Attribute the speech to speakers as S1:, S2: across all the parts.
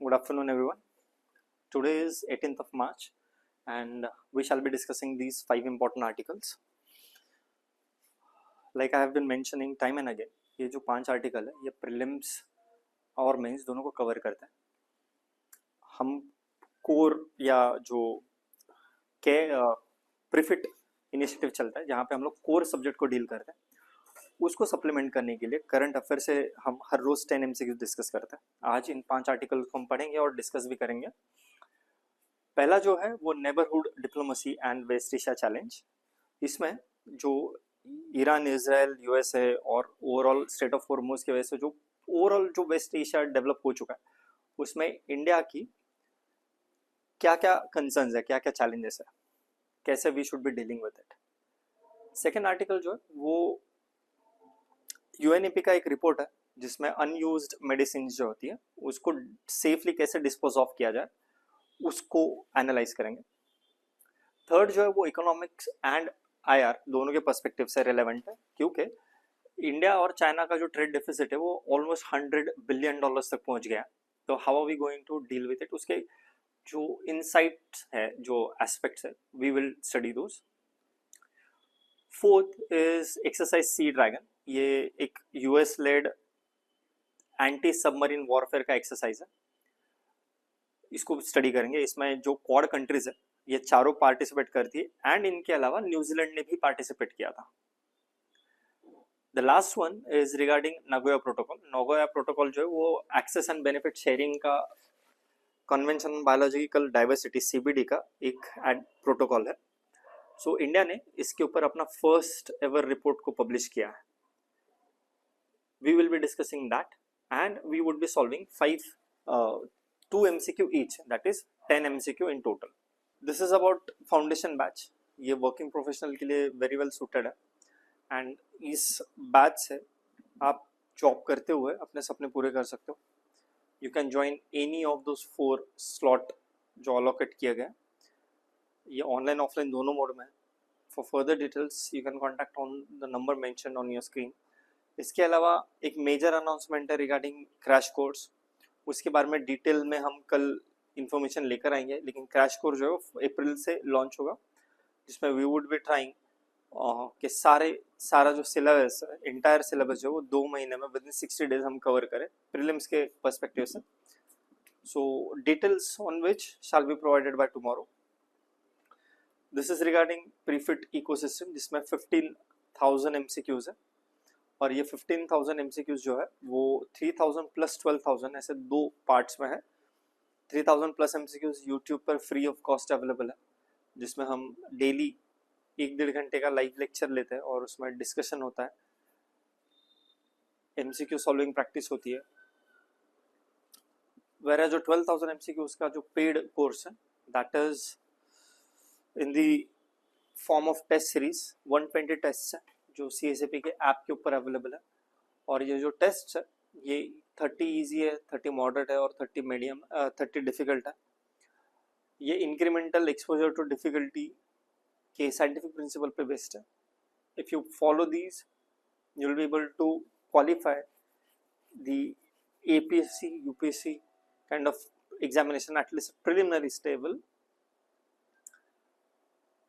S1: Good afternoon, everyone. Today is 18th of March, and we shall be discussing these 5 important articles. Like I have been mentioning time and again, ये जो 5 article है ये prelims और mains दोनों को cover करता है. हम कोर या जो के प्रीफिट इनिशिएटिव चलता है जहाँ पे हम लोग कोर सब्जेक्ट को डील करते हैं, उसको सप्लीमेंट करने के लिए करंट अफेयर से हम हर रोज 10 MCQ डिस्कस करते हैं. आज इन 5 आर्टिकल को हम पढ़ेंगे और डिस्कस भी करेंगे. पहला जो है वो neighbourhood diplomacy and West Asia challenge. इसमें जो ईरान, इजराइल, यूएसए और ओवरऑल स्टेट ऑफ हॉर्मुज की वजह से जो ओवरऑल जो वेस्ट एशिया डेवलप हो चुका है, उसमें इंडिया की क्या क्या कंसर्न्स है, क्या क्या चैलेंजेस है, कैसे we should be dealing with it. Second article जो है वो यूएनईपी का एक रिपोर्ट है जिसमें अनयूज्ड मेडिसिन जो होती है उसको सेफली कैसे डिस्पोज ऑफ किया जाए उसको एनालाइज करेंगे. थर्ड जो है वो इकोनॉमिक्स एंड आईआर दोनों के पर्सपेक्टिव से रिलेवेंट है, क्योंकि इंडिया और चाइना का जो ट्रेड डेफिसिट है वो ऑलमोस्ट $100 बिलियन तक पहुंच गया. तो how are we going to deal with it, उसके जो इनसाइट्स है, जो एस्पेक्ट्स है, we will study those. Fourth is exercise Sea Dragon. ये एक US led anti submarine warfare का एक्सरसाइज है, इसको स्टडी करेंगे. इसमें जो क्वाड कंट्रीज है ये चारों पार्टिसिपेट करती है एंड इनके अलावा न्यूजीलैंड ने भी पार्टिसिपेट किया था. The last one is regarding Nagoya protocol. Nagoya protocol जो है वो एक्सेस एंड बेनिफिट शेयरिंग का convention on biological diversity CBD का एक प्रोटोकॉल है. सो इंडिया ने इसके ऊपर अपना फर्स्ट एवर रिपोर्ट को पब्लिश किया है. We will be discussing that and we would be solving 2 MCQ each, that is 10 MCQ in total. This is about foundation batch. ये वर्किंग प्रोफेशनल के लिए वेरी वेल सूटेड है and इस batch से आप जॉब करते हुए अपने सपने पूरे कर सकते हो. You can join any of those 4 slot जो अलोकेट किया गया. ये ऑनलाइन ऑफलाइन दोनों मोड में है. For further details you can contact on the number mentioned on your screen. इसके अलावा एक मेजर अनाउंसमेंट है रिगार्डिंग क्रैश कोर्स. उसके बारे में डिटेल में हम कल इंफॉर्मेशन लेकर आएंगे, लेकिन क्रैश कोर्स जो है अप्रैल से लॉन्च होगा, जिसमें वी वुड बी ट्राइंग कि सारा जो सिलेबस है, इंटायर सिलेबस जो है वो 2 महीने में विद इन 60 डेज हम कवर करें प्रीलिम्स के पर्सपेक्टिव से. So details on which shall be provided by tomorrow. This is regarding prefit ecosystem, जिसमें 15,000 MCQs है और ये 15,000 MCQs जो है वो 3,000 प्लस 12,000 ऐसे 2 पार्ट्स में है. 3,000 प्लस MCQs यूट्यूब पर फ्री ऑफ कॉस्ट अवेलेबल है, जिसमें हम डेली 1-1.5 घंटे का लाइव लेक्चर लेते हैं और उसमें डिस्कशन होता है, MCQ सॉल्विंग प्रैक्टिस होती है. वेरा जो 12,000 MCQs का जो पेड कोर्स है that is in the form of test series. 120 test है जो CSAP के ऐप के ऊपर अवेलेबल है. और ये जो टेस्ट है ये 30 इजी है, 30 मॉडरेट है और 30 मीडियम, 30 डिफिकल्ट है. ये इंक्रीमेंटल एक्सपोजर टू डिफिकल्टी के साइंटिफिक प्रिंसिपल पे बेस्ड है. If you follow these you will be able to qualify the APSC UPSC kind of examination at least preliminary stable.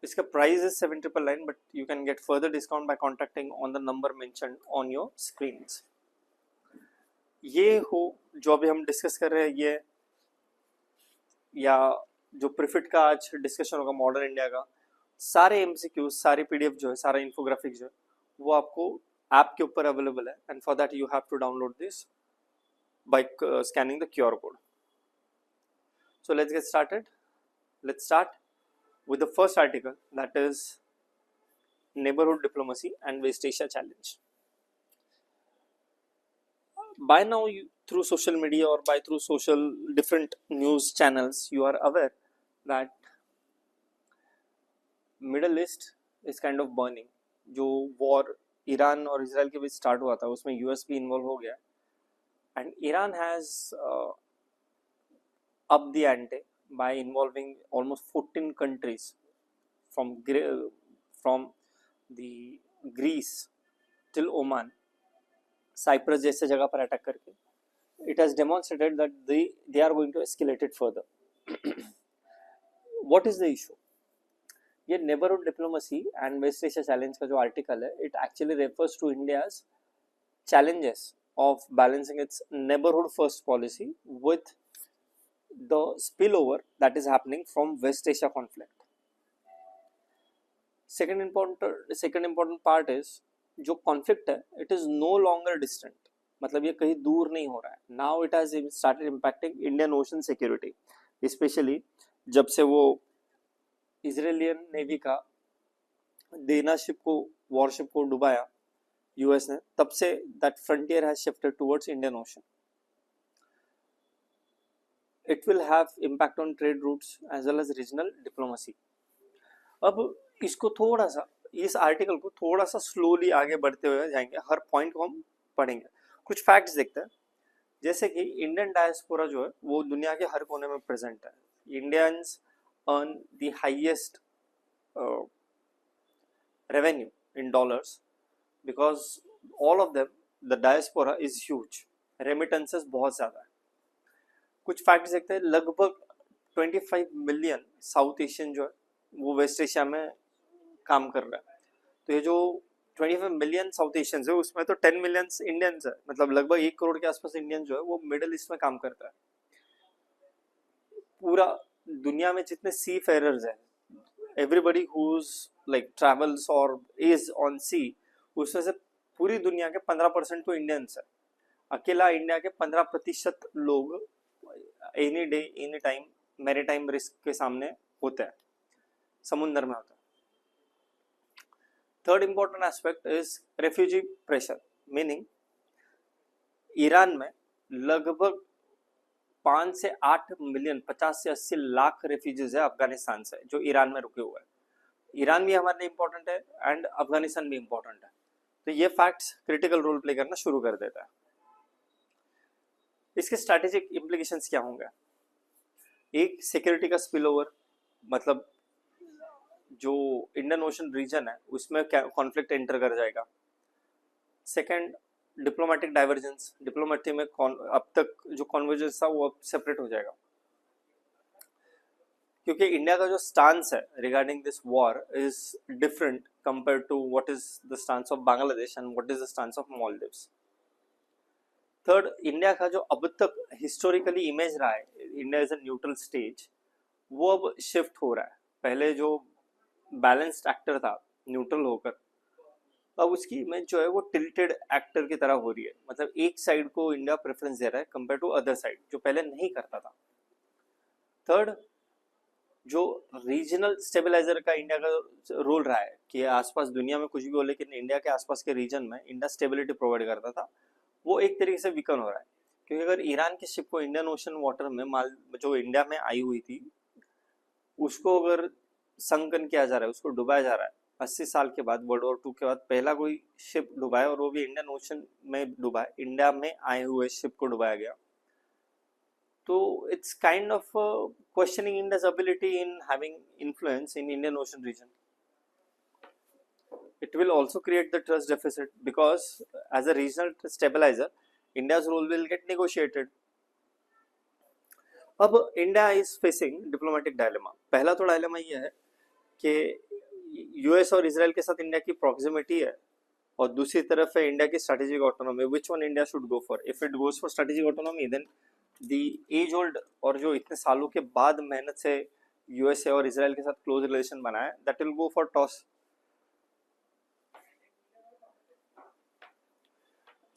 S1: इसका price is 7,999, but you can get further discount by contacting on the number mentioned on your screens. ये हो जो अभी हम discuss कर रहे हैं, ये या जो प्रीफिट का आज डिस्कशन होगा मॉडर्न इंडिया का, सारे MCQ, सारी PDF जो है, सारा इन्फोग्राफिक जो है वो आपको ऐप के ऊपर अवेलेबल है. And for that you have to download this by scanning the QR code. So let's get started. Let's start with the first article, that is neighborhood diplomacy and West Asia challenge. By now through social media or through social different news channels you are aware that Middle East is kind of burning. जो war Iran और Israel के बीच start हुआ था उसमें US भी involve हो गया and Iran has upped the ante by involving almost 14 countries from the Greece till Oman, Cyprus जैसे जगह पर अटैक करके it has demonstrated that they are going to escalate it further. What is the issue? ये neighbourhood diplomacy and West Asia challenge का जो article है, it actually refers to India's challenges of balancing its neighborhood first policy with the spillover that is happening from West Asia conflict. Second important part is जो conflict है, it is no longer distant. मतलब ये कहीं दूर नहीं हो रहा है. Now it has started impacting Indian ocean security, especially जब से वो इजरायलियन नेवी का देना शिप को, वॉरशिप को डुबाया यूएस ने, तब से that frontier has shifted towards Indian Ocean. It will have impact on trade routes as well as regional diplomacy. अब इसको थोड़ा सा, इस आर्टिकल को थोड़ा सा स्लोली आगे बढ़ते हुए जाएंगे, हर पॉइंट को हम पढ़ेंगे. कुछ फैक्ट्स देखते हैं. जैसे कि इंडियन डायस्पोरा जो है वो दुनिया के हर कोने में प्रेजेंट है. Indians earn the highest revenue in dollars because all of them, the diaspora is huge. Remittances बहुत ज़्यादा है. कुछ फैक्ट्स देखते हैं. लगभग 25 मिलियन साउथ एशियन जो है वो वेस्ट एशिया में काम कर रहा है. तो ये जो 25 मिलियन साउथ एशियंस है उसमें तो 10 मिलियन इंडियंस है. मतलब लगभग 1 करोड़ के आसपास इंडियन जो है वो मिडिल ईस्ट में काम करता है. पूरा दुनिया में जितने सी फेरर्स हैं, एवरीबडी हुज लाइक ट्रैवल्स और इज ऑन सी, उसमें से पूरी दुनिया के 15% तो इंडियंस है. अकेला इंडिया के 15% लोग any day any time maritime risk के सामने होते हैं, समुद्र में होता है. Third important aspect is refugee pressure. Meaning Iran में लगभग 5 से 8 मिलियन, 50 से 80 लाख रेफ्यूजीज है अफगानिस्तान से, जो ईरान में रुके हुए हैं. ईरान भी हमारे लिए इम्पोर्टेंट है एंड अफगानिस्तान भी इम्पोर्टेंट है. तो ये फैक्ट्स क्रिटिकल रोल प्ले करना शुरू कर देता है. इसके स्ट्रैटेजिक इम्प्लीकेशंस क्या होंगे? एक, सिक्योरिटी का स्पिल ओवर, मतलब जो इंडियन ओशन रीजन है उसमें कॉन्फ्लिक्ट एंटर कर जाएगा. Second, diplomatic divergence. डिप्लोमेटी में अब तक जो कॉन्वर्जेंस था वो अब सेपरेट हो जाएगा, क्योंकि इंडिया का जो स्टांस है regarding this war is different compare to what is the stance of Bangladesh and what is the stance of Maldives. Third, India का जो अब तक हिस्टोरिकली इमेज रहा है, India is a neutral stage, वो अब शिफ्ट हो रहा है. पहले जो बैलेंस्ड एक्टर था न्यूट्रल होकर, अब उसकी इमेज जो है वो टिल्टेड एक्टर की तरह हो रही है. मतलब एक साइड को इंडिया प्रेफरेंस दे रहा है कंपेयर टू अदर साइड, जो पहले नहीं करता था. थर्ड, जो रीजनल स्टेबलाइजर का इंडिया का रोल रहा है कि आसपास दुनिया में कुछ भी हो लेकिन इंडिया के आसपास के रीजन में इंडिया स्टेबिलिटी प्रोवाइड करता था, वो एक तरीके से वीकन हो रहा है. क्योंकि अगर ईरान की शिप को इंडियन ओशन वाटर में माल जो इंडिया में आई हुई थी उसको अगर संकन किया जा रहा है, उसको डुबाया जा रहा है, 80 साल के बाद, वर्ल्ड वॉर 2 के बाद पहला कोई शिप डुबाया और वो भी इंडियन ओशन में डुबा, इंडिया में आए हुए शिप को डुबाया गया. So it's kind of questioning India's ability in having influence in Indian Ocean region. It will also create the trust deficit because as a regional stabilizer, India's role will get negotiated. अब India is facing diplomatic dilemma. पहला तो dilemma ये है कि US और Israel के साथ India की प्रॉक्सिमिटी है और दूसरी तरफ है इंडिया की strategic autonomy. Which one India should go for? If it goes for strategic autonomy then the age old और जो इतने सालों के बाद मेहनत से यूएसए और इजराइल के साथ क्लोज रिलेशन बना है, that will go for toss.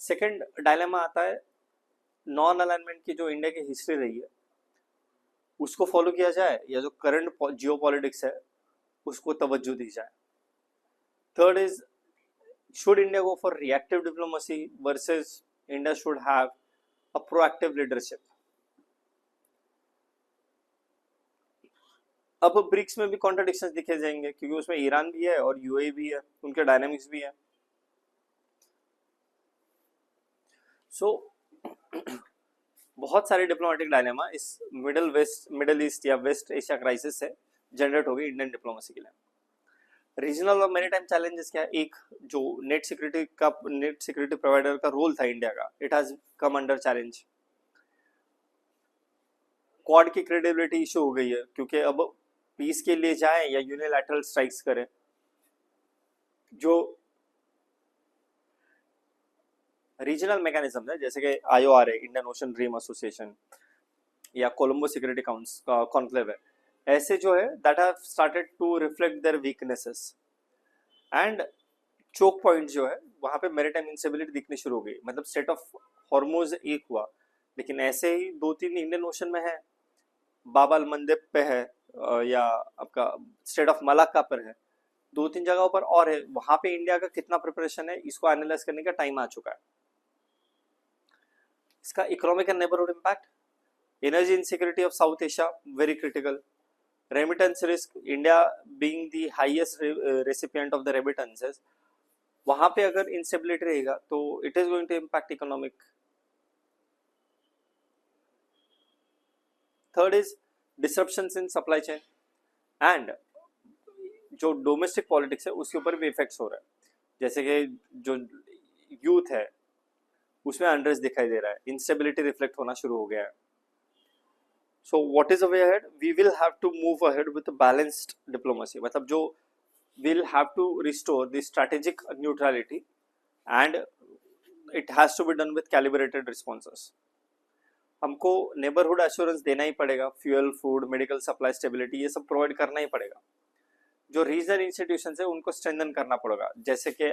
S1: Second dilemma आता है नॉन अलाइनमेंट की जो इंडिया की हिस्ट्री रही है उसको फॉलो किया जाए या जो करंट जियोपॉलिटिक्स है उसको तवज्जो दी जाए. Third is, should India go for reactive diplomacy versus India should have a proactive leadership? अब ब्रिक्स में भी कॉन्ट्रडिक्शंस दिखे जाएंगे क्योंकि उसमें ईरान भी है और यूएई भी है, उनके डायनामिक्स भी है. सो बहुत सारे डिप्लोमेटिक डायलेमा इस मिडिल ईस्ट या वेस्ट एशिया क्राइसिस से जनरेट हो गई इंडियन डिप्लोमेसी के लिए. रीजनल और मैरीटाइम चैलेंजेस क्या है? एक, जो नेट सिक्योरिटी प्रोवाइडर का रोल था इंडिया का, it has come under challenge. Quad की क्रेडिबिलिटी इशू हो गई है, क्योंकि अब पीस के लिए जाएं या यूनिलैटरल स्ट्राइक्स करें। जो रीजनल मैकेनिज्म है जैसे कि IOR है, इंडियन ओशन ड्रीम एसोसिएशन, या कोलंबो सिक्योरिटी कॉन्क्लेव है, ऐसे जो है that have started to reflect their weaknesses and choke point जो है वहां पे मैरीटाइम इंस्टेबिलिटी दिखनी शुरू हो गई। मतलब स्टेट ऑफ हॉर्मोज एक हुआ, लेकिन ऐसे ही 2-3 इंडियन ओशन में है, बाब अल मंदेब पे है, या आपका स्टेट ऑफ मलाक्का पर है, 2-3 जगहों पर और है। वहां पे इंडिया का कितना प्रिपरेशन है, इसको एनालाइज करने का टाइम आ चुका है। इसका economic and neighbourhood impact, energy insecurity of South Asia very critical, remittance risk, India being the highest recipient of the remittances, वहां पे अगर इंस्टेबिलिटी रहेगा तो it is going to impact economic. Third is disruptions in supply chain and जो domestic politics है उसके ऊपर भी इफेक्ट्स हो रहा है। जैसे कि जो यूथ है उसमें अनरेस्ट दिखाई दे रहा है, इंस्टेबिलिटी रिफ्लेक्ट होना शुरू हो गया है। So what is the way ahead, we will have to move ahead with balanced diplomacy, मतलब जो will have to restore the strategic neutrality and it has to be done with calibrated responses. हमको neighbourhood assurance देना ही पड़ेगा, fuel, food, medical supply, stability, ये सब provide करना ही पड़ेगा। जो रीजनल इंस्टीट्यूशन है उनको स्ट्रेंथन करना पड़ेगा, जैसे कि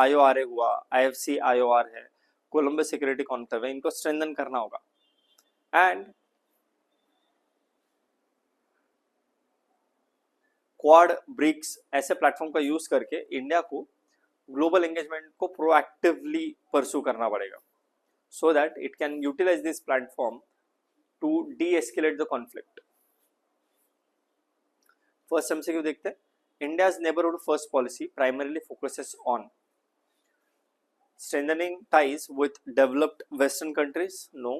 S1: IORA हुआ, IFC IOR है, कोलंबो सिक्योरिटी कॉन्क्लेव है, इनको स्ट्रेंथन करना होगा। एंड क्वाड, ब्रिक्स ऐसे प्लेटफॉर्म का यूज करके इंडिया को ग्लोबल एंगेजमेंट को प्रोएक्टिवली परस्यू करना पड़ेगा, so that it can utilize this platform to de-escalate the conflict. First MCQ देखते हैं, India's neighborhood first policy primarily focuses on strengthening ties with developed Western countries, no.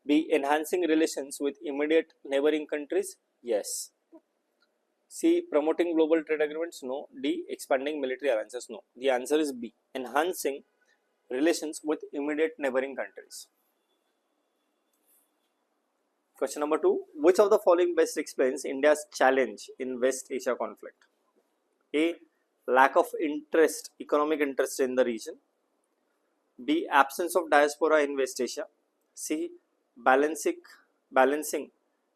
S1: B, enhancing relations with immediate neighboring countries, yes. C, promoting global trade agreements, no. D, expanding military alliances, no. The answer is B, enhancing relations with immediate neighboring countries. Question number 2, which of the following best explains India's challenge in West Asia conflict? A, lack of interest, economic interest in the region. B, absence of diaspora in West Asia. C, balancing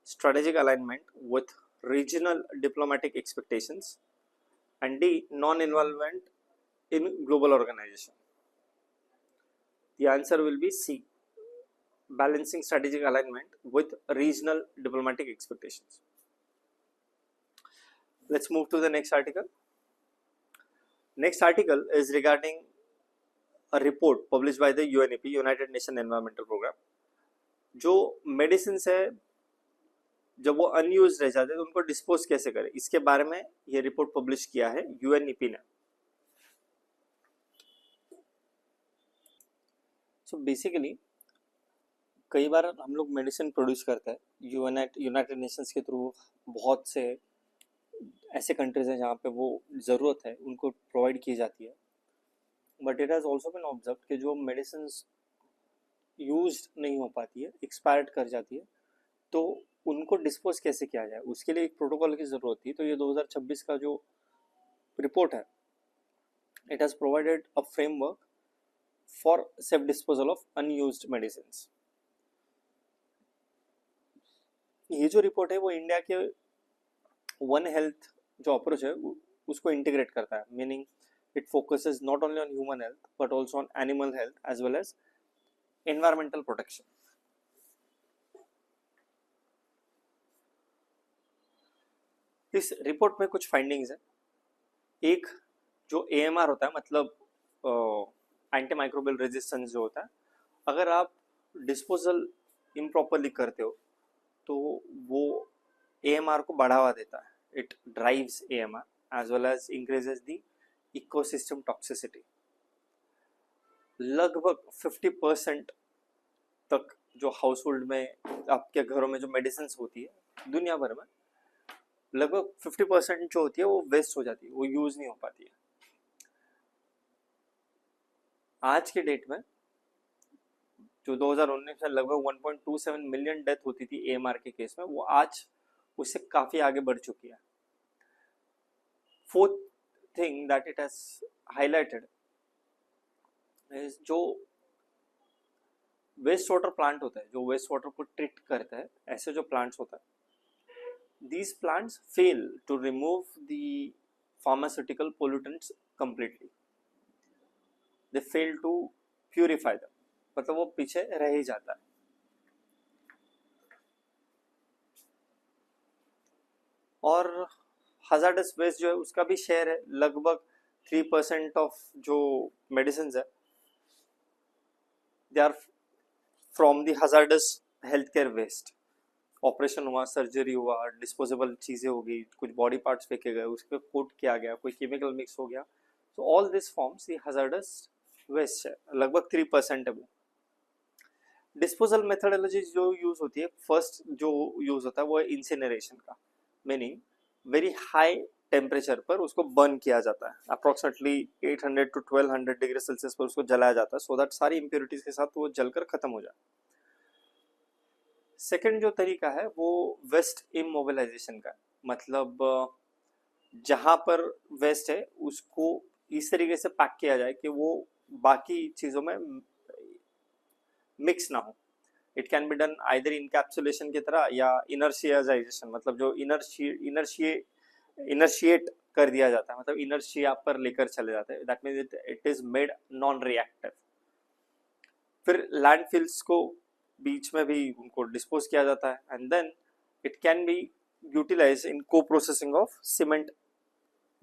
S1: strategic alignment with regional diplomatic expectations. And D, non-involvement in global organization. The answer will be C, balancing strategic alignment with regional diplomatic expectations. Let's move to the next article. Next article is regarding a report published by the UNEP, United Nations Environmental Program. जो medicine है जब वो unused रह जाते हैं तो उनको dispose कैसे करें, इसके बारे में ये रिपोर्ट पब्लिश किया है UNEP ने। सो बेसिकली कई बार हम लोग मेडिसिन प्रोड्यूस करते हैं, यूनाइटेड नेशंस के थ्रू बहुत से ऐसे कंट्रीज हैं जहाँ पे वो ज़रूरत है उनको प्रोवाइड की जाती है। But it has also been observe कि जो मेडिसिन यूज नहीं हो पाती है, एक्सपायर्ड कर जाती है, तो उनको डिस्पोज कैसे किया जाए, उसके लिए एक प्रोटोकॉल की ज़रूरत थी। तो ये 2026 का जो रिपोर्ट है, it has provided a framework for safe disposal of unused medicine. ये जो रिपोर्ट है वो इंडिया के वन हेल्थ जो अप्रोच है उसको इंटीग्रेट करता है, meaning it focuses not only on human health but also on animal health as well as environmental protection. इस रिपोर्ट में कुछ फाइंडिंग्स है। एक जो AMR होता है, मतलब एंटी माइक्रोबियल रेजिस्टेंस जो होता है, अगर आप डिस्पोजल इम्प्रॉपरली करते हो तो वो AMR को बढ़ावा देता है, it drives AMR as well as increases the ecosystem toxicity. लगभग 50% तक जो हाउस होल्ड में, आपके घरों में जो मेडिसिन होती है दुनिया भर में, लगभग 50% जो होती है वो वेस्ट हो जाती है, वो यूज नहीं हो पाती है। आज के डेट में जो 2019 में लगभग 1.27 मिलियन डेथ होती थी एएमआर के केस में, वो आज उससे काफी आगे बढ़ चुकी है। Fourth thing that it has highlighted is जो वेस्ट वाटर प्लांट होता है, जो वेस्ट वाटर को ट्रीट करता है, ऐसे जो प्लांट्स होता है, these plants fail to remove the pharmaceutical pollutants completely. They fail to purify them. मतलब वो पीछे रह ही जाता है। और hazardous waste जो है उसका भी शेयर है, लगभग 3% ऑफ जो मेडिसिन है they are from the hazardous healthcare waste। Operation हुआ, सर्जरी हुआ, डिस्पोजेबल चीज़ें हो गई, कुछ बॉडी पार्ट्स फेंके गए, उस पर कोट किया गया, कोई केमिकल मिक्स हो गया, तो ऑल दिस फॉर्म्स ये हजार्डस वेस्ट है, लगभग 3% है वो। डिस्पोजल मेथडोलॉजी जो यूज होती है, फर्स्ट जो यूज होता है वो है इंसिनरेशन का, मीनिंग वेरी हाई टेम्परेचर पर उसको बर्न किया जाता है, अप्रोक्सीमेटली 800 to 1200 डिग्री सेल्सियस पर उसको जलाया जाता है, सो दैट सारी इम्प्योरिटीज के साथ वो जलकर खत्म हो जाए। सेकेंड जो तरीका है वो वेस्ट इमोबिलाइजेशन का, मतलब जहां पर वेस्ट है उसको इस तरीके से पैक किया जाए कि वो बाकी चीजों में मिक्स ना हो। It can be done either encapsulation की तरह या इनर्शियाइजेशन, मतलब जो इनर्शिएट कर दिया जाता है, मतलब इनर्शिया पर लेकर चले जाते हैं, that means it is made non reactive. फिर लैंडफिल्स को बीच में भी उनको डिस्पोज किया जाता है, and then it can be utilize in co-processing of cement.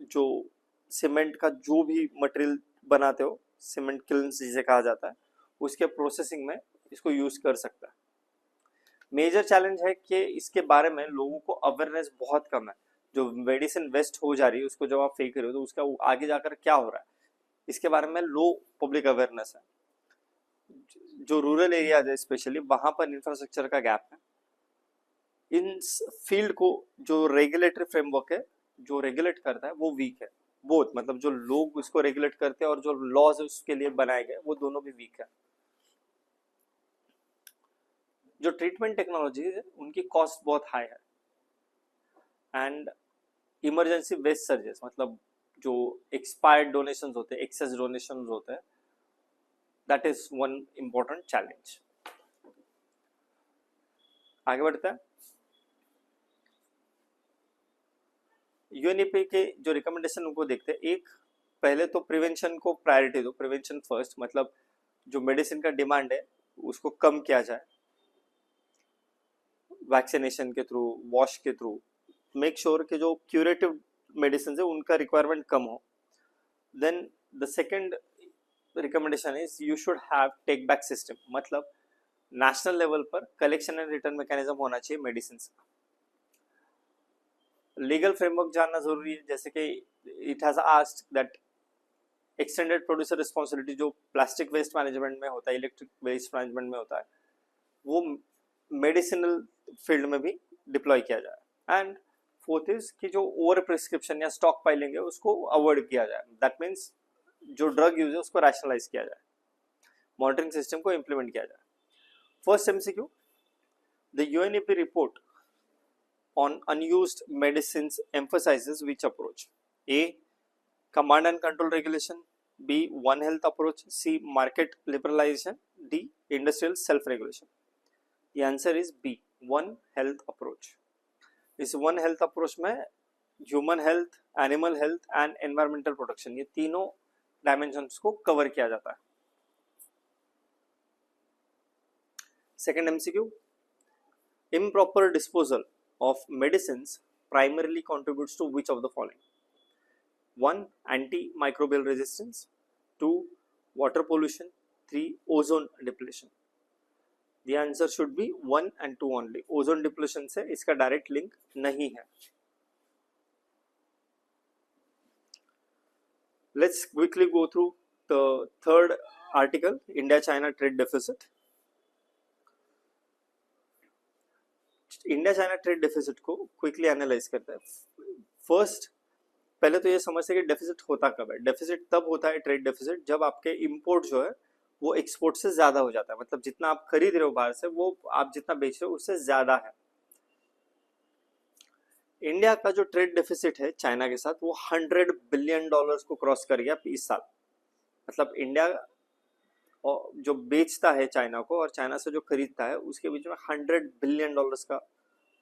S1: जो सीमेंट का जो भी मटेरियल बनाते हो, सीमेंट किल्न्स जिसे कहा जाता है, उसके प्रोसेसिंग में इसको यूज कर सकता है। मेजर चैलेंज है कि इसके बारे में लोगों को अवेयरनेस बहुत कम है। जो मेडिसिन वेस्ट हो जा रही है उसको जब आप फेंक रहे हो तो उसका आगे जाकर क्या हो रहा है इसके बारे में लो पब्लिक अवेयरनेस है। जो रूरल एरियाज है स्पेशली, वहां पर इंफ्रास्ट्रक्चर का गैप है। इन फील्ड को जो रेगुलेटरी फ्रेमवर्क है जो रेगुलेट करता है वो वीक है, बोथ, मतलब जो लोग उसको रेगुलेट करते हैं और जो लॉज उसके लिए बनाए गए वो दोनों भी वीक है। जो ट्रीटमेंट टेक्नोलॉजी है उनकी कॉस्ट बहुत हाई है, एंड इमरजेंसी वेस्ट सर्जेस, मतलब जो एक्सपायर्ड डोनेशंस होते हैं, एक्सेस डोनेशंस होते हैं, that is one important challenge. आगे बढ़ते हैं। यूएनईपी के जो रिकमेंडेशन उनको देखते हैं, एक पहले तो प्रिवेंशन को प्रायोरिटी दो, प्रिवेंशन फर्स्ट, मतलब जो मेडिसिन का डिमांड है उसको कम किया जाए वैक्सीनेशन के थ्रू, वॉश के थ्रू, मेक श्योर कि जो क्यूरेटिव मेडिसिन है उनका रिक्वायरमेंट कम हो। Then the second recommendation is you should have take back system, मतलब नेशनल लेवल पर कलेक्शन एंड रिटर्न मैकेनिज्म होना चाहिए मेडिसिन का। लीगल फ्रेमवर्क जानना जरूरी है, जैसे कि it has asked that extended producer responsibility जो प्लास्टिक वेस्ट मैनेजमेंट में होता है, इलेक्ट्रिक वेस्ट मैनेजमेंट में होता है, वो मेडिसिनल फील्ड में भी डिप्लॉय किया जाए। एंड फोर्थ इज कि जो ओवर प्रिस्क्रिप्शन या स्टॉक पाइलिंग है उसको अवॉइड किया जाए, दैट मीन्स जो ड्रग यूज है उसको रैशनलाइज किया जाए, मॉनिटरिंग सिस्टम को इम्प्लीमेंट किया जाए। First MCQ, the UNEP report on unused medicines emphasizes which approach? A, command and control regulation, B, one health approach, C, market liberalization, D, industrial self regulation. The answer is B, one health approach. इस one health approach में human health, animal health and environmental protection, ये तीनों dimensions को cover किया जाता है। Second MCQ, improper disposal of medicines primarily contributes to which of the following? 1, antimicrobial resistance, 2, water pollution, 3, ozone depletion. The answer should be 1 and 2 only. Ozone depletion से इसका direct link नहीं है। Let's quickly go through the third article, India-China trade deficit. India China trade deficit को quickly analyse करता है। First, पहले तो ये समझते हैं कि डेफिसिट होता कब है। डेफिसिट तब होता है ट्रेड डेफिसिट जब आपके इंपोर्ट जो है वो एक्सपोर्ट से ज्यादा हो जाता है, मतलब जितना आप खरीद रहे हो बाहर से वो आप जितना बेच रहे हो उससे ज्यादा है। इंडिया का जो ट्रेड डेफिसिट है चाइना के साथ वो $100 बिलियन को क्रॉस कर गया इस साल। मतलब इंडिया जो बेचता है चाइना को और चाइना से जो खरीदता है उसके बीच में $100 बिलियन का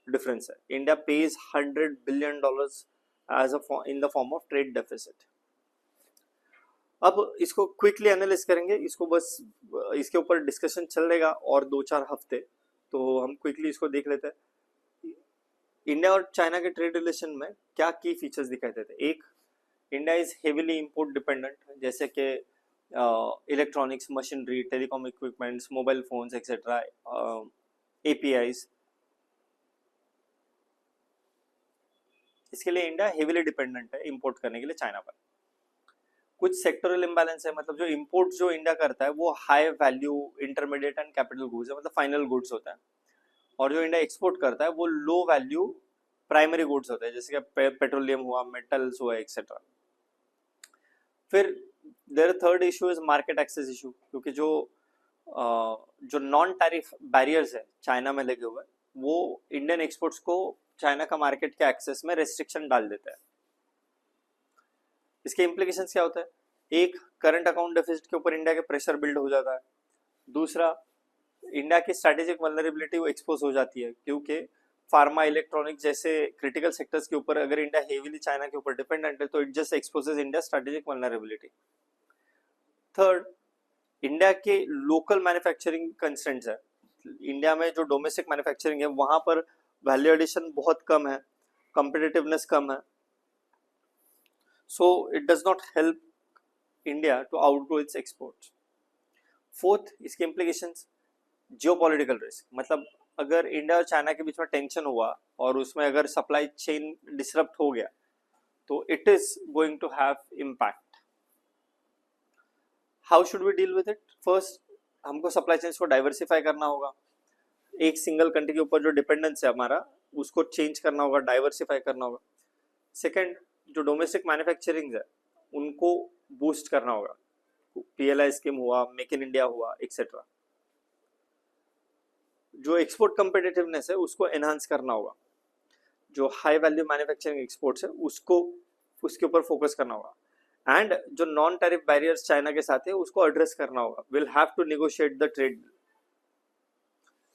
S1: डिफरेंस है। India pays $100 billion as in the form of trade deficit. अब इसको क्विकली एनालाइज करेंगे, इसको बस इसके ऊपर डिस्कशन चलेगा और 2-4 हफ्ते, तो हम क्विकली इसको देख लेते हैं। इंडिया और चाइना के ट्रेड रिलेशन में क्या की फीचर्स दिखाई देते हैं। एक, India is heavily import dependent, जैसे कि electronics, machinery, telecom equipments, mobile phones etcetera, APIs, इसके लिए इंडिया हेविली डिपेंडेंट है इंपोर्ट करने के लिए चाइना पर। कुछ सेक्टोरल इम्बैलेंस है, मतलब जो इंपोर्ट जो इंडिया करता है वो high value, intermediate and capital goods है, मतलब फाइनल गुड्स होता है, और जो इंडिया एक्सपोर्ट करता है वो लो वैल्यू प्राइमरी गुड्स होते हैं, जैसे कि पेट्रोलियम हुआ, मेटल्स हुआ एक्सेट्रा। फिर there third issue is market access issue, क्योंकि जो नॉन टैरिफ बैरियर्स है चाइना में लगे हुए वो इंडियन एक्सपोर्ट्स को चाइना का मार्केट के एक्सेस में रेस्ट्रिक्शन डाल देता है। इसके इम्प्लीकेशंस क्या होता है। एक, करंट अकाउंट डेफिसिट के ऊपर इंडिया के प्रेशर बिल्ड हो जाता है। दूसरा, इंडिया की स्ट्रैटेजिक वल्नरेबिलिटी वो एक्सपोज हो जाती है, क्योंकि फार्मा, इलेक्ट्रॉनिक जैसे क्रिटिकल सेक्टर्स के ऊपर अगर इंडिया हेवीली चाइना के ऊपर डिपेंडेंट है तो it just exposes India strategic vulnerability. Third, India के लोकल मैन्युफैक्चरिंग कंस्ट्रेंट्स है। इंडिया में जो डोमेस्टिक मैन्युफैक्चरिंग है वहां पर वैल्यू एडिशन बहुत कम है, कॉम्पिटिटिवनेस कम है, so it does not help India to outgrow its exports. Fourth, इसके implications, जियोपॉलिटिकल रिस्क, मतलब अगर इंडिया और चाइना के बीच में टेंशन हुआ और उसमें अगर सप्लाई चेन डिसरप्ट हो गया तो it is going to have impact. How should we deal with it. First, हमको सप्लाई चेन्स को डाइवर्सिफाई करना होगा। एक सिंगल कंट्री के ऊपर जो डिपेंडेंस है हमारा उसको चेंज करना होगा, डाइवर्सिफाई करना होगा। सेकेंड, जो डोमेस्टिक मैन्युफैक्चरिंग है उनको बूस्ट करना होगा, पीएलआई स्कीम हुआ, मेक इन इंडिया हुआ एक्सेट्रा। जो एक्सपोर्ट कम्पिटिटिवनेस है उसको एनहांस करना होगा, जो हाई वैल्यू मैन्युफैक्चरिंग एक्सपोर्ट्स है उसको उसके ऊपर फोकस करना होगा। एंड जो नॉन टैरिफ बैरियर्स चाइना के साथ है उसको एड्रेस करना होगा। Will have to negotiate the trade.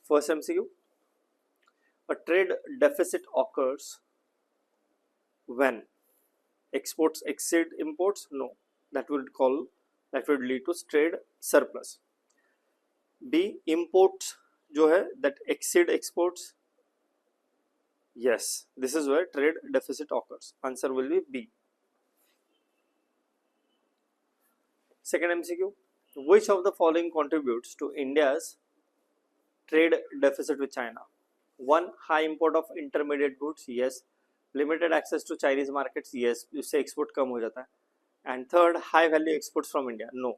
S1: First MCQ, a trade deficit occurs when exports exceed imports? No, that would lead to trade surplus. B, imports जो है that exceed exports? Yes, this is where trade deficit occurs. Answer will be B. Second MCQ, which of the following contributes to India's trade deficit with China? 1, high import of intermediate goods? Yes. Limited access to Chinese markets? Yes, उससे export कम हो जाता है। And third, high value exports from India? No,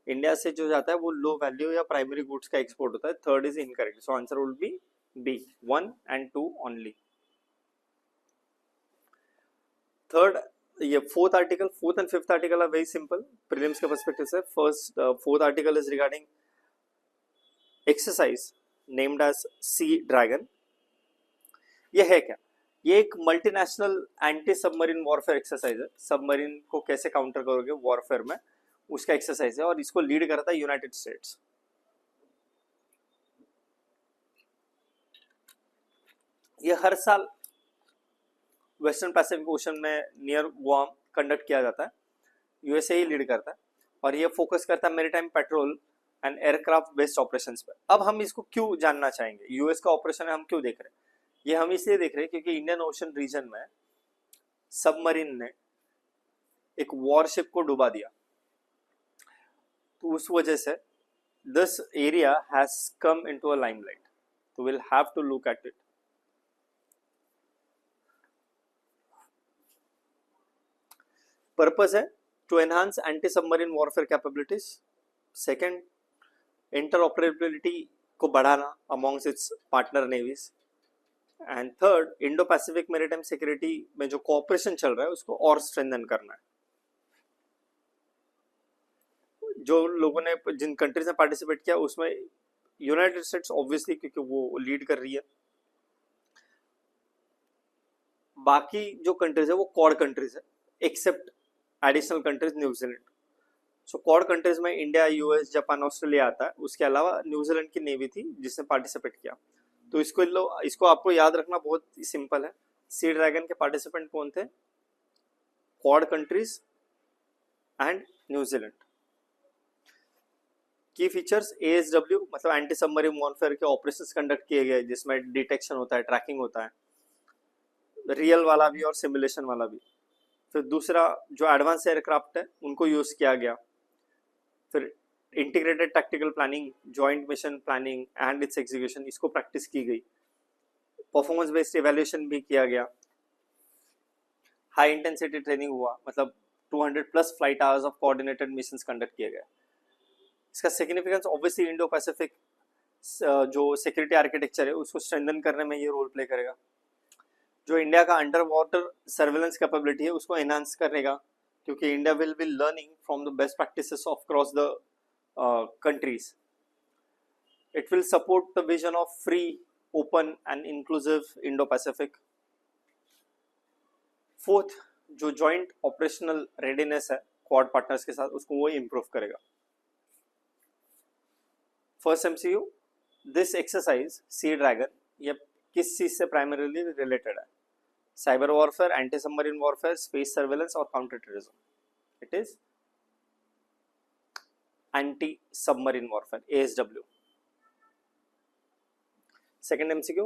S1: India से जो जाता है वो लो वैल्यू या प्राइमरी गुड्स का एक्सपोर्ट होता है। Third is incorrect, so answer would be B, 1 and 2 only. Third, ये fourth and fifth article are very simple prelims के पर्सपेक्टिव से। First, fourth article is regarding exercise named as C Dragon. ये है क्या? ये एक multinational anti submarine warfare exercise है। Submarine को कैसे काउंटर करोगे वॉरफेयर में, उसका एक्सरसाइज है, और इसको लीड करता है यूनाइटेड स्टेट्स। ये हर साल वेस्टर्न पैसिफिक ओशन में नियर गुआम कंडक्ट किया जाता है। यूएसए ही लीड करता है और ये फोकस करता है maritime petrol and aircraft based operations पे। अब हम इसको क्यों जानना चाहेंगे, यूएस का ऑपरेशन है, हम क्यों देख रहे हैं? ये हम इसलिए देख रहे हैं क्योंकि इंडियन ओशन रीजन में सबमरीन ने एक वॉरशिप को डुबा दिया, तो उस वजह से this area has come into a limelight, तो will have to look at it. Purpose है to enhance anti submarine warfare capabilities. Second, interoperability को बढ़ाना amongst its partner navies. And third, Indo Pacific maritime security में जो cooperation चल रहा है उसको और स्ट्रेंथन करना है। जो लोगों ने जिन कंट्रीज ने पार्टिसिपेट किया उसमें यूनाइटेड स्टेट्स ऑब्वियसली, क्योंकि वो लीड कर रही है। बाकी जो कंट्रीज है वो क्वाड कंट्रीज है, एक्सेप्ट एडिशनल कंट्रीज न्यूजीलैंड। सो क्वाड कंट्रीज में इंडिया, यूएस, जापान, ऑस्ट्रेलिया आता है। उसके अलावा न्यूजीलैंड की नेवी थी जिसने पार्टिसिपेट किया। तो इसको आपको याद रखना बहुत सिंपल है। सी ड्रैगन के पार्टिसिपेंट कौन थे? Quad countries and New Zealand. की फीचर्स एएसडब्ल्यू मतलब एंटी सबमरीन वॉरफेयर के ऑपरेशंस कंडक्ट किए गए जिसमें डिटेक्शन होता है, ट्रैकिंग होता है, रियल वाला भी और सिमुलेशन वाला भी। फिर दूसरा जो एडवांस एयरक्राफ्ट है उनको यूज किया गया। फिर integrated tactical planning, joint mission planning and it's execution, इसको प्रैक्टिस की गई। परफॉर्मेंस बेस्ड इवैल्यूएशन भी किया गया। हाई इंटेंसिटी ट्रेनिंग हुआ, मतलब 200 plus flight hours of coordinated missions conduct किए गए। इसका सिग्निफिकेंस ऑब्वियसली इंडो पैसिफिक जो सिक्योरिटी आर्किटेक्चर है उसको स्ट्रेंथन करने में ये रोल प्ले करेगा। जो इंडिया का अंडर वाटर सर्वेलेंस कैपेबिलिटी है उसको एनहांस करेगा, क्योंकि India will be learning from the best practices of cross the countries. It will support the vision of free, open and inclusive Indo-Pacific. Fourth, जो joint operational readiness है Quad partners के साथ, उसको वो इम्प्रूव करेगा। First MCQ, this exercise Sea Dragon ये किस चीज से प्राइमरीली रिलेटेड है? Cyber warfare, anti submarine warfare, space surveillance और counter terrorism. It is anti-submarine warfare, ASW. Second MCQ,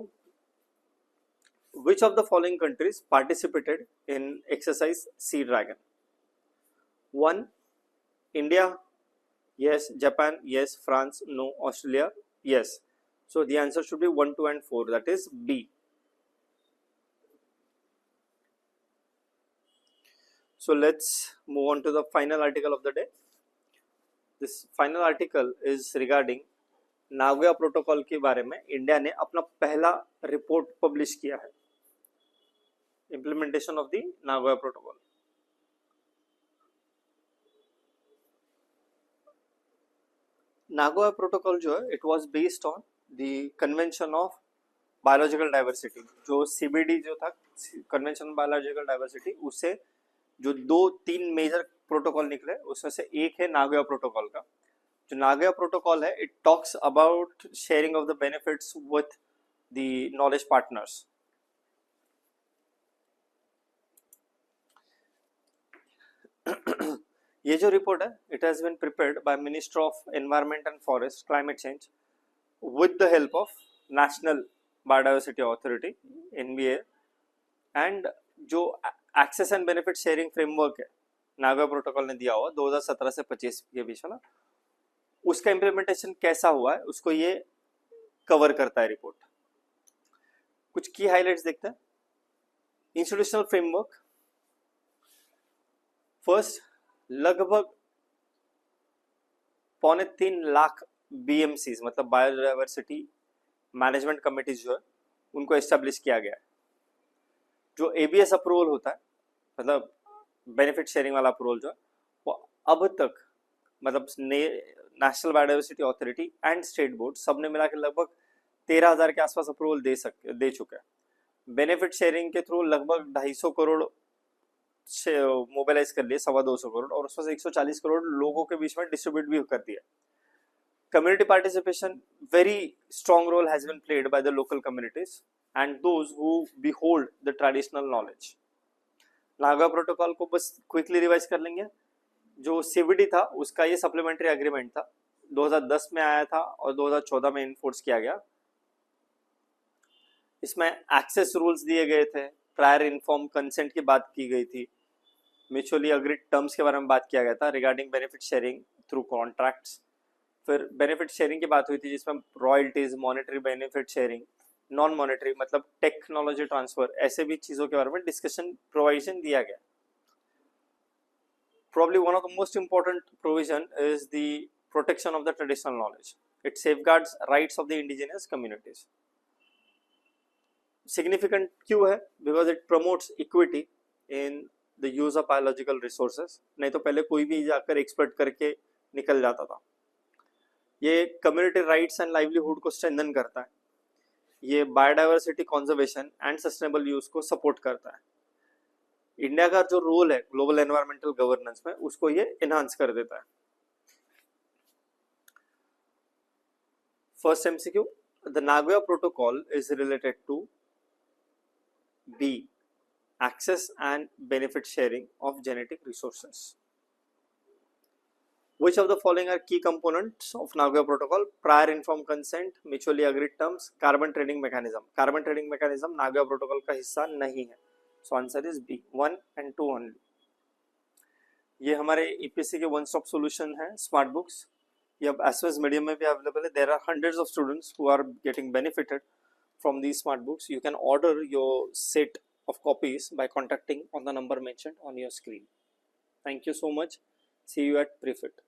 S1: which of the following countries participated in exercise Sea Dragon? 1. India, yes. Japan, yes. France, no. Australia, yes. So the answer should be 1, 2 and 4, that is B. So let's move on to the final article of the day. This final article is regarding Nagoya protocol के बारे में। India ने अपना पहला report publish किया है, implementation of the Nagoya protocol. Nagoya protocol जो है it was based on the convention of biological diversity. जो सीबीडी जो था, कन्वेंशन ऑफ बायोलॉजिकल डाइवर्सिटी, उससे जो 2-3 मेजर प्रोटोकॉल निकले उसमें से एक है नागोया प्रोटोकॉल का। जो नागोया प्रोटोकॉल है it talks about sharing of the benefits with the knowledge partners. ये जो रिपोर्ट है it has been prepared by minister of environment and forest climate change with the help of national biodiversity authority NBA. And जो access and benefit sharing framework है Nagoya protocol ने दिया हुआ 2017 से 25 के बीच में ना, उसका इम्प्लीमेंटेशन कैसा हुआ है उसको ये कवर करता है रिपोर्ट। कुछ की हाइलाइट्स देखते हैं। इंस्टीट्यूशनल फ्रेमवर्क, फर्स्ट लगभग 2.25 लाख BMCs मतलब बायोडाइवर्सिटी मैनेजमेंट कमिटीज जो है उनको एस्टेब्लिश किया गया है। जो ABS अप्रूवल होता है मतलब बेनिफिट शेयरिंग वाला अप्रूवल जो है वो अब तक मतलब national biodiversity authority and state board सब ने मिला के लगभग 13,000 के आसपास अप्रूवल दे चुका है। बेनिफिट शेयरिंग के थ्रू लगभग 250 करोड़ मोबिलाइज कर लिए, 225 करोड़, और उसमें से 140 करोड़ लोगों के बीच में डिस्ट्रीब्यूट भी कर दिया। Community participation, very strong role has been played by the local communities and those who behold the traditional knowledge. Naga protocol को बस क्विकली रिवाइज कर लेंगे। जो CBD था उसका ये सप्लीमेंट्री एग्रीमेंट था, 2010 में आया था और 2014 में इन्फोर्स किया गया। इसमें एक्सेस रूल्स दिए गए थे, प्रायर इन्फॉर्म कंसेंट की बात की गई थी, म्यूचुअली अग्रीड टर्म्स के बारे में बात किया गया था regarding benefit sharing through contracts. फिर बेनिफिट शेयरिंग की बात हुई थी जिसमें royalties, monetary benefit sharing, non monetary मतलब टेक्नोलॉजी ट्रांसफर, ऐसे भी चीजों के बारे में डिस्कशन प्रोविजन दिया गया। Probably one of the most important provision is the protection of the traditional knowledge. It safeguards rights of the indigenous communities. Significant क्यों है? Because it promotes equity in the use of biological resources. नहीं तो पहले कोई भी जाकर expert करके निकल जाता था। ये कम्युनिटी राइट्स एंड लाइवलीहुड को स्ट्रेंथन करता है, ये biodiversity conservation and sustainable use को सपोर्ट करता है। इंडिया का जो रोल है ग्लोबल एनवायरमेंटल गवर्नेंस में उसको ये एनहांस कर देता है। First MCQ, the Nagoya protocol is related to B, access and benefit sharing of genetic resources. Which of the following are key components of Nagoya Protocol? Prior informed consent, mutually agreed terms, carbon trading mechanism. Carbon trading mechanism Nagoya Protocol का हिस्सा नहीं है. So answer is B, 1 and 2 only. ये हमारे EPSC के one stop solution है smart books, ये अब एसएमएस मीडियम में भी अवेलेबल है. There are hundreds of students who are getting benefited from these smart books. You can order your set of copies by contacting on the number mentioned on your screen. Thank you so much. See you at Prefit.